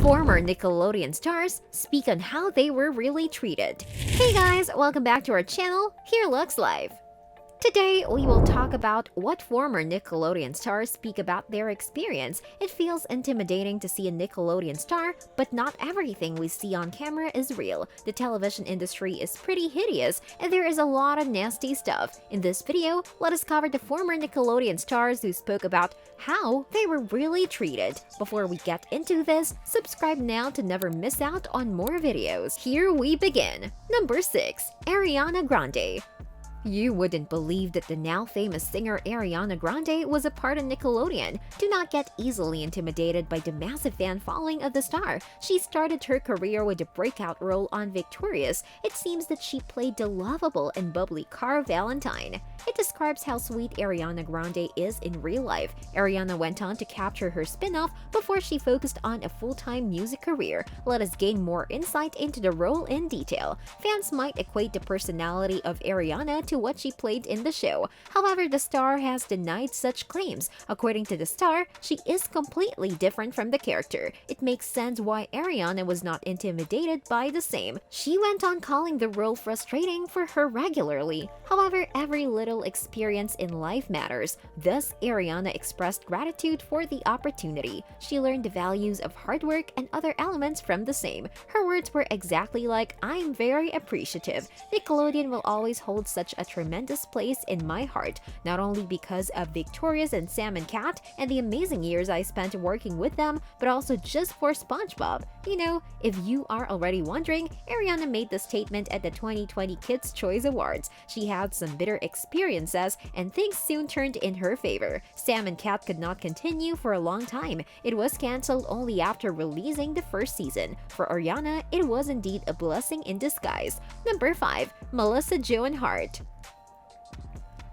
Former Nickelodeon stars speak on how they were really treated. Hey guys, welcome back to our channel, HereLuxLife. Today, we will talk about what former Nickelodeon stars speak about their experience. It feels intimidating to see a Nickelodeon star, but not everything we see on camera is real. The television industry is pretty hideous, and there is a lot of nasty stuff. In this video, let us cover the former Nickelodeon stars who spoke about how they were really treated. Before we get into this, subscribe now to never miss out on more videos. Here we begin. Number 6. Ariana Grande. You wouldn't believe that the now famous singer Ariana Grande was a part of Nickelodeon. Do not get easily intimidated by the massive fan following of the star. She started her career with a breakout role on Victorious. It seems that she played the lovable and bubbly Cara Valentine. It describes how sweet Ariana Grande is in real life. Ariana went on to capture her spin-off before she focused on a full-time music career. Let us gain more insight into the role in detail. Fans might equate the personality of Ariana to what she played in the show. However, the star has denied such claims. According to the star, she is completely different from the character. It makes sense why Ariana was not intimidated by the same. She went on calling the role frustrating for her regularly. However, every little experience in life matters. Thus, Ariana expressed gratitude for the opportunity. She learned the values of hard work and other elements from the same. Her words were exactly like, "I'm very appreciative. Nickelodeon will always hold such a tremendous place in my heart, not only because of Victorious and Sam and Cat and the amazing years I spent working with them, but also just for SpongeBob." You know, if you are already wondering, Ariana made the statement at the 2020 Kids' Choice Awards. She had some bitter experiences, and things soon turned in her favor. Sam and Cat could not continue for a long time. It was cancelled only after releasing the first season. For Ariana, it was indeed a blessing in disguise. Number 5. Melissa Joan Hart.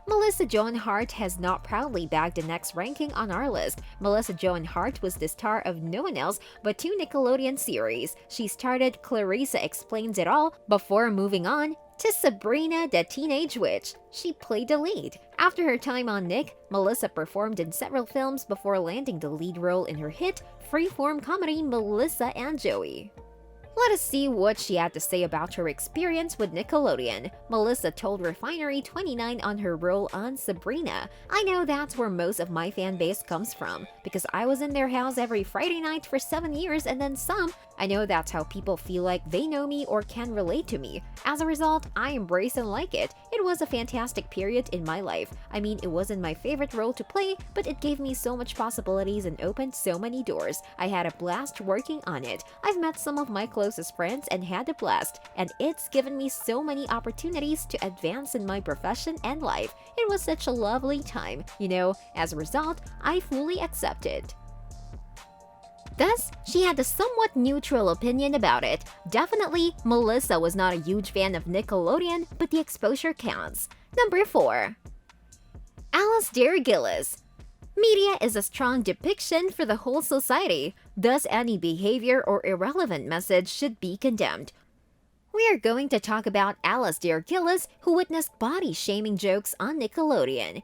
Melissa Joan Hart has not proudly bagged the next ranking on our list. Melissa Joan Hart was the star of no one else but two Nickelodeon series. She started Clarissa Explains It All before moving on to Sabrina the Teenage Witch. She played the lead. After her time on Nick, Melissa performed in several films before landing the lead role in her hit freeform comedy Melissa and Joey. Let us see what she had to say about her experience with Nickelodeon. Melissa told Refinery29 on her role on Sabrina, "I know that's where most of my fan base comes from, because I was in their house every Friday night for 7 years and then some. I know that's how people feel like they know me or can relate to me. As a result, I embrace and like it. It was a fantastic period in my life. I mean, it wasn't my favorite role to play, but it gave me so much possibilities and opened so many doors. I had a blast working on it. I've met some of my closest friends and had a blast, and it's given me so many opportunities to advance in my profession and life. It was such a lovely time. You know, as a result, I fully accept it." Thus, she had a somewhat neutral opinion about it. Definitely, Melissa was not a huge fan of Nickelodeon, but the exposure counts. Number 4. Alasdair Gillis. Media is a strong depiction for the whole society. Thus, any behavior or irrelevant message should be condemned. We are going to talk about Alasdair Gillis, who witnessed body-shaming jokes on Nickelodeon.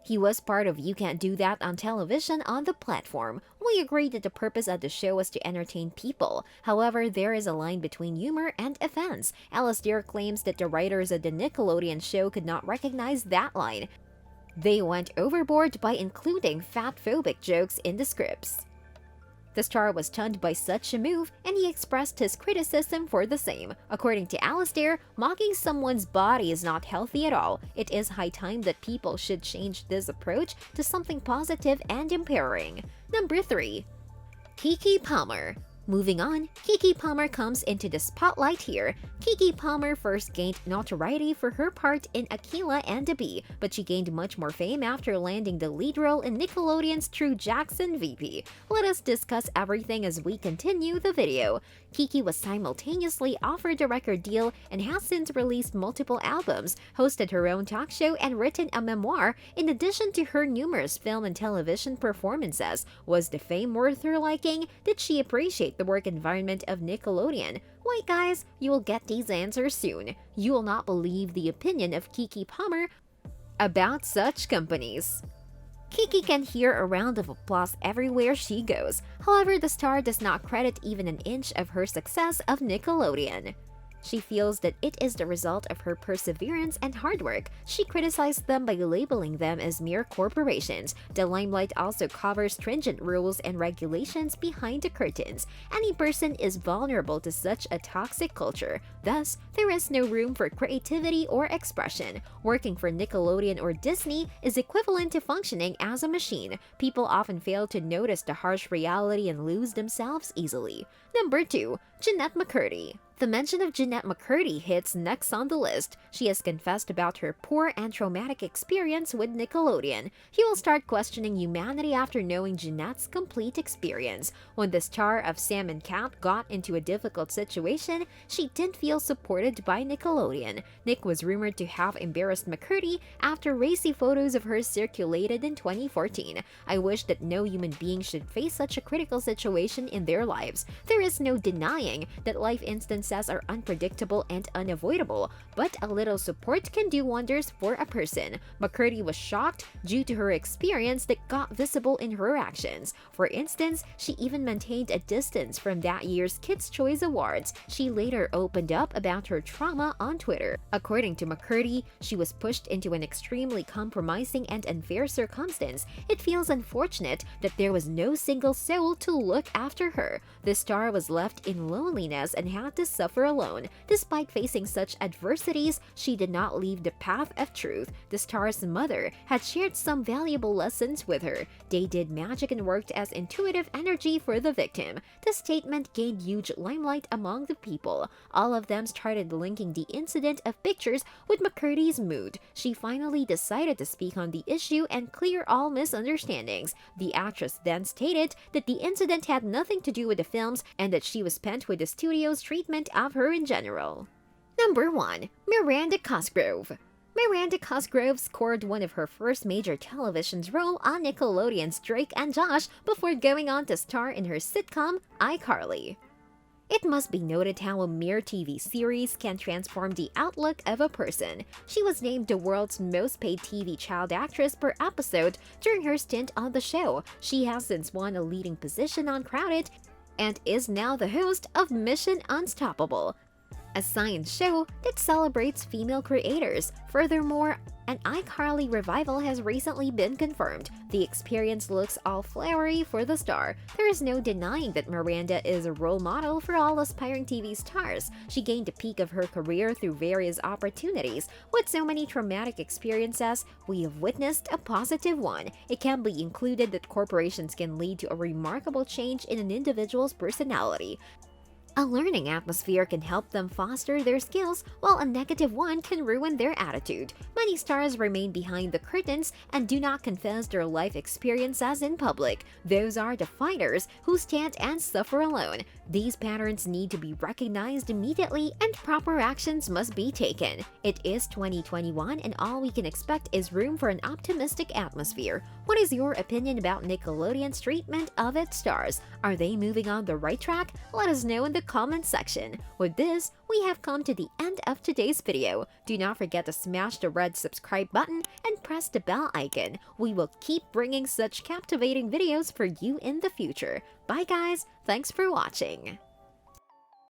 He was part of You Can't Do That on television on the platform. We agree that the purpose of the show was to entertain people. However, there is a line between humor and offense. Alasdair claims that the writers of the Nickelodeon show could not recognize that line. They went overboard by including fat-phobic jokes in the scripts. The star was stunned by such a move, and he expressed his criticism for the same. According to Alasdair, mocking someone's body is not healthy at all. It is high time that people should change this approach to something positive and empowering. Number 3. Kiki Palmer. Moving on, Kiki Palmer comes into the spotlight here. Kiki Palmer first gained notoriety for her part in Akilah and the Bee, but she gained much more fame after landing the lead role in Nickelodeon's True Jackson VP. Let us discuss everything as we continue the video. Kiki was simultaneously offered a record deal and has since released multiple albums, hosted her own talk show, and written a memoir. In addition to her numerous film and television performances, was the fame worth her liking? Did she appreciate the work environment of Nickelodeon? Wait guys, you will get these answers soon. You will not believe the opinion of Kiki Palmer about such companies. Kiki can hear a round of applause everywhere she goes. However, the star does not credit even an inch of her success of Nickelodeon. She feels that it is the result of her perseverance and hard work. She criticized them by labeling them as mere corporations. The limelight also covers stringent rules and regulations behind the curtains. Any person is vulnerable to such a toxic culture. Thus, there is no room for creativity or expression. Working for Nickelodeon or Disney is equivalent to functioning as a machine. People often fail to notice the harsh reality and lose themselves easily. Number 2. Jennette McCurdy. The mention of Jennette McCurdy hits next on the list. She has confessed about her poor and traumatic experience with Nickelodeon. You will start questioning humanity after knowing Jennette's complete experience. When the star of Sam and Cat got into a difficult situation, she didn't feel supported by Nickelodeon. Nick was rumored to have embarrassed McCurdy after racy photos of her circulated in 2014. I wish that no human being should face such a critical situation in their lives. There is no denying that life instances are unpredictable and unavoidable, but a little support can do wonders for a person. McCurdy was shocked due to her experience that got visible in her actions. For instance, she even maintained a distance from that year's Kids' Choice Awards. She later opened up about her trauma on Twitter. According to McCurdy, she was pushed into an extremely compromising and unfair circumstance. It feels unfortunate that there was no single soul to look after her. The star was left in loneliness and had to suffer alone. Despite facing such adversities, she did not leave the path of truth. The star's mother had shared some valuable lessons with her. They did magic and worked as intuitive energy for the victim. The statement gained huge limelight among the people. All of them started linking the incident of pictures with McCurdy's mood. She finally decided to speak on the issue and clear all misunderstandings. The actress then stated that the incident had nothing to do with the films and that she was spent with the studio's treatment of her in general. Number 1. Miranda Cosgrove. Miranda Cosgrove scored one of her first major television role on Nickelodeon's Drake and Josh before going on to star in her sitcom iCarly. It must be noted how a mere TV series can transform the outlook of a person. She was named the world's most paid TV child actress per episode during her stint on the show. She has since won a leading position on Crowded and is now the host of Mission Unstoppable, a science show that celebrates female creators. Furthermore, an iCarly revival has recently been confirmed. The experience looks all flowery for the star. There is no denying that Miranda is a role model for all aspiring TV stars. She gained a peak of her career through various opportunities. With so many traumatic experiences, we have witnessed a positive one. It can be included that corporations can lead to a remarkable change in an individual's personality. A learning atmosphere can help them foster their skills, while a negative one can ruin their attitude. Many stars remain behind the curtains and do not confess their life experiences in public. Those are the fighters who stand and suffer alone. These patterns need to be recognized immediately and proper actions must be taken. It is 2021 and all we can expect is room for an optimistic atmosphere. What is your opinion about Nickelodeon's treatment of its stars? Are they moving on the right track? Let us know in the comment section. With this, we have come to the end of today's video. Do not forget to smash the red subscribe button and press the bell icon. We will keep bringing such captivating videos for you in the future. Bye guys, thanks for watching.